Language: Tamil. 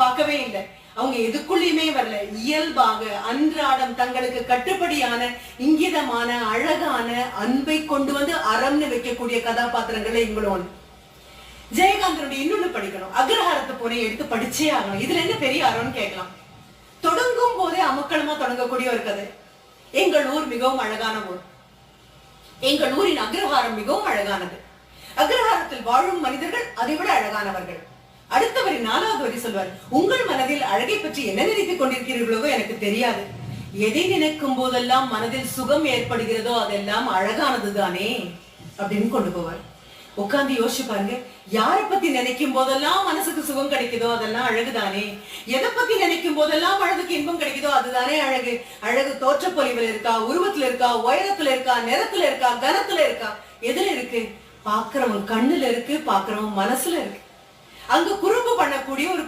பார்க்கவே இல்லை. அவங்க எதுக்குள்ளயுமே வரல. இயல்பாக அன்றாடம் தங்களுக்கு கட்டுப்படியான இங்கிதமான அழகான அன்பை கொண்டு வந்து அறம்னு வைக்கக்கூடிய கதாபாத்திரங்களை இவங்களும். ஜெயகாந்தனுடைய இன்னொன்னு படிக்கணும். அக்ரஹாரத்தை போன எடுத்து படிச்சே ஆகணும். இதுல என்ன பெரிய அறம்னு கேட்கலாம். தொடங்கும் போதே அமக்களமா தொடங்கக்கூடிய ஒரு கதை. எங்கள் ஊர் மிகவும் அழகான ஊர். எங்கள் ஊரின் அக்ரஹாரம் மிகவும் அழகானது. அக்ரஹாரத்தில் வாழும் மனிதர்கள் அதை விட அழகானவர்கள். அடுத்தவரின் 4வது வரி சொல்வார், உங்கள் மனதில் அழகை பற்றி என்ன நினைத்துக் கொண்டிருக்கிறீர்களோ எனக்கு தெரியாது. எதை நினைக்கும் போதெல்லாம் மனதில் சுகம் ஏற்படுகிறதோ அதெல்லாம் அழகானதுதானே அப்படின்னு கொண்டு போவார். உட்கார்ந்து யோசிச்சு பாருங்க. யார பத்தி நினைக்கும் போதெல்லாம் மனசுக்கு சுகம் கிடைக்குதோ அதெல்லாம் அழகுதானே. எதை பத்தி நினைக்கும் போதெல்லாம் அழகுக்கு இன்பம் கிடைக்குதோ அதுதானே அழகு. அழகு தோற்றப்பொலிவில் இருக்கா, உருவத்துல இருக்கா, உயரத்துல இருக்கா, நிறத்துல இருக்கா, கனத்துல இருக்கா, எதுல இருக்கு? பாக்குறவன் கண்ணுல இருக்கு, பாக்குறவன் மனசுல இருக்கு. அங்க குறும்பு பண்ணக்கூடிய ஒரு